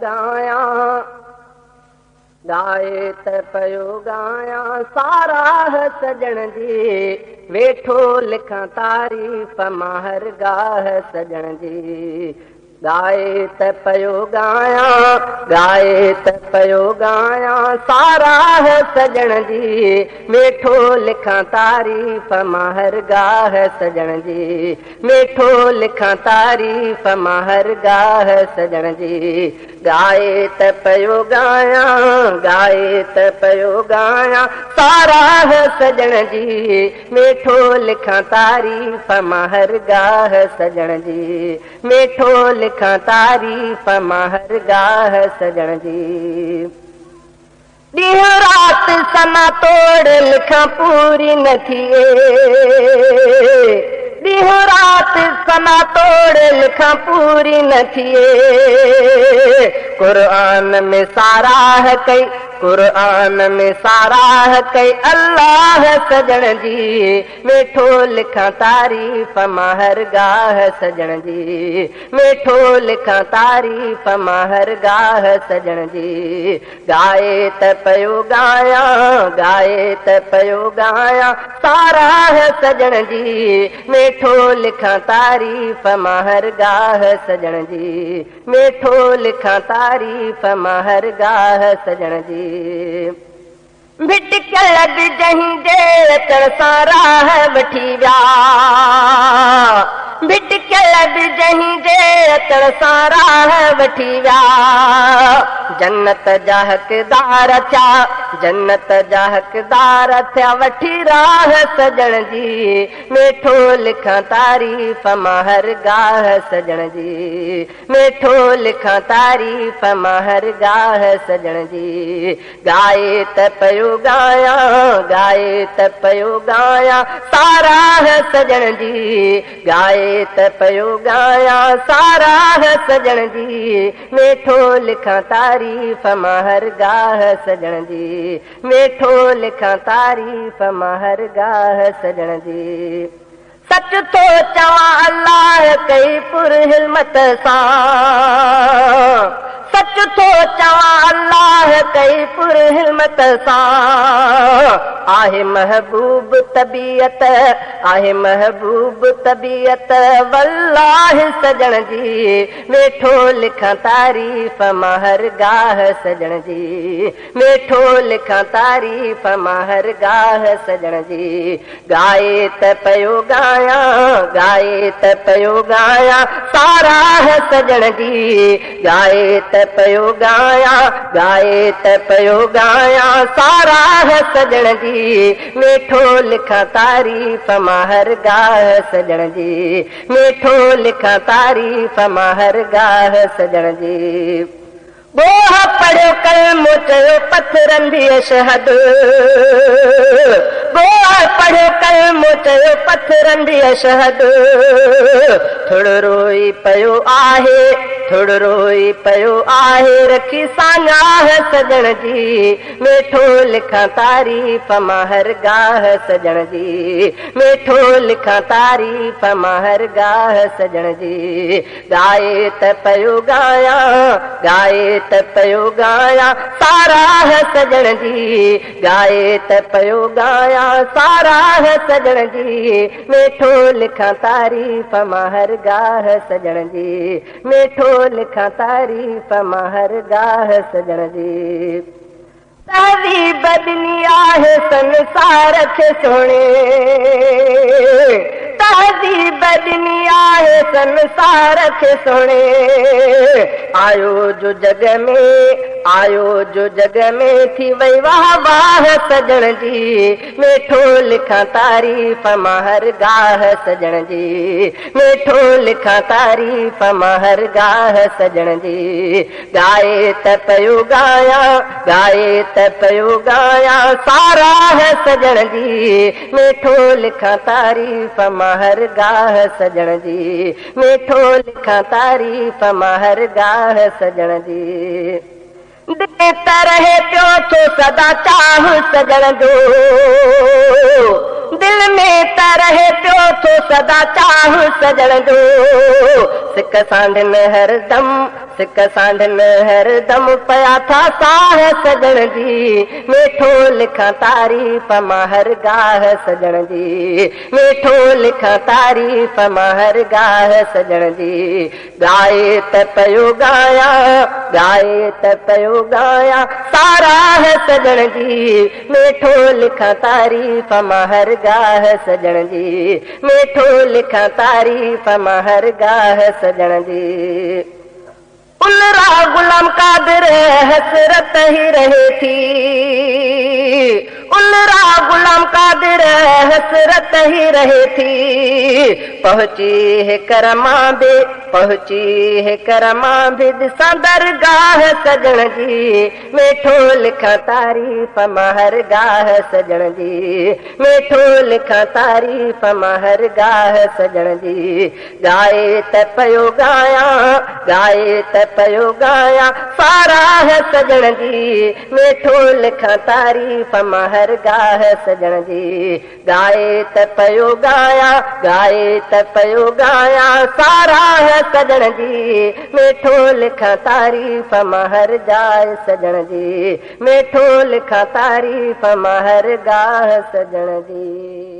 गाया गाए त पयो गाया साराह सजण जी वेठो लिखां तारीफ़ मां हर गाह सजण जी गाए त पयो गाया गाए त पयो गाया साराह सजण जी वेठो लिखां तारीफ़ मां हर गाह सजण जी वेठो लिखां तारीफ़ मां हर गाह सजण जी गाए त पयो गाया गाए त पयो गाया साराह सजण जी वेठो लिखां तारीफ़ मां हर गाह सजण जी वेठो लिखां तारीफ़ मां हर गाह सजण जी ॾींहुं राति सना तोड़ लिखां पूरी न थिए ॾींहुं राति सना तोड़ लिखां पूरी न थिए क़ुरान में साराह कई क़ुरान में साराह कई अल्लाह सजण जी वेठो लिखां तारीफ़ मां हर गाह सजण जी वेठो लिखां तारीफ़ मां हर गाह सजण जी गाए त पयो गाया गाए त पयो गाया साराह सजण जी वेठो लिखां तारीफ़ मां हर गाह सजण जी वेठो लिखां तारीफ़ मां हर गाह सजण जी भिटकल जहीं जे अचण सां राह वठी विया भिटकल जहीं जे अचण सां राह वठी विया जन्नत जा हक़दार थिया जन्नत जा हक़दार थिया वठी राह सजण जी वेठो लिखां तारीफ़ मां हर गाह सजण जी वेठो लिखां तारीफ़ मां हर गाह सजण जी गाए त पयो गाया गाए त पयो गाया साराह सजण जी गाए त पयो गाया साराह सजण जी वेठो लिखां तारीफ़ मां हर गाह सजण जी वेठो लिखां तारीफ़ मां हर गाह सजण जी सच थो चवां अल्लाह कई पुर हिम्मत सां सच थो चवां अल्लाह कई पुर हिम्मत सां आहे महबूब तबीयत आहे महबूब तबीयत वल्लाह सजण जी वेठो लिखां तारीफ़ मां हर गाह सजण जी वेठो लिखां तारीफ़ मां हर गाह सजण जी गाए त पयो गाया गाए त पयो गाया साराह सजण जी गाए त पयो गाया गाए त पयो गाया साराह सजण जी वेठो लिखां तारीफ़ मां हर गाह सजण जी वेठो लिखां तारीफ़ मां हर गाह सजण जी गोह पढ़ियो कलमो चयो पथरनि जी अशहद गोह पढ़ियो कलमो चयो पथरनि जी अशहद थोरो रोई पियो आहे थोरो रोई पियो आहे रखी साञाह सजण जी वेठो लिखां तारीफ़ मां हर गाह सजण जी वेठो लिखां तारीफ़ मां हर गाह सजण जी गाए त पयो गाया गाए त पयो गाया साराह सजण जी गाए त पयो गाया साराह सजण जी वेठो लिखां तारीफ़ मां हर गाह सजण जी वेठो लिखां तारीफ़ मां हर गाह सजण जी तहज़ीब ॾिनी आहे संसार खे सोणे तहज़ीब ॾिनी आहे संसार खे सोणे आयो जो जग में थी वई वाह वाह सजण जी वेठो लिखां तारीफ़ मां हर गाह सजण जी वेठो लिखां तारीफ़ मां हर गाह सजण जी गाए त पयो गाया गाए त पयो गाया साराह सजण जी वेठो लिखां तारीफ़ मां हर गाह सजण जी वेठो लिखां तारीफ़ मां हर गाह सजण जी दिल रहे पियो थो सदा चाह सजण जो दिल में त रहे पियो थो सदा चाह सजण जो सिक सांढन हरदम, सिक सांढन हरदम पया था साह सजण जी, मेठो लिखां तारीफ़ मां हर गाह सजण जी, मेठो लिखां तारीफ़ मां हर गाह सजण जी। गाए त पयो गाया, गाए त पयो गाया साराह सजण जी, मेठो लिखां तारीफ़ मां हर गाह सजण जी, मेठो लिखां तारीफ़ मां हर गाह सजण जी। उलरा गुलाम कादिर हसरत ही रहे थी, उलरा गुलाम कादिर हसरत ही रहे थी। पहुंची है करमा बे, पहुंची है करमा बे दिसां दरगाह सजण जी, मेठो लिखां तारीफ़ मां हर गाह सजण जी, मेठो लिखां तारीफ़ मां हर गाह सजण जी। गाए त पयो गाया, गाए त पयो गाया साराह सजण जी, मेठो लिखां तारीफ़ मां हर गाह सजण जी। गाए त पयो गाया, गाए त पयो गाया साराह सजण जी, मेठो लिखां तारीफ़ मां हर गाह सजण जी, मेठो लिखां तारीफ़ मां हर गाह सजण जी।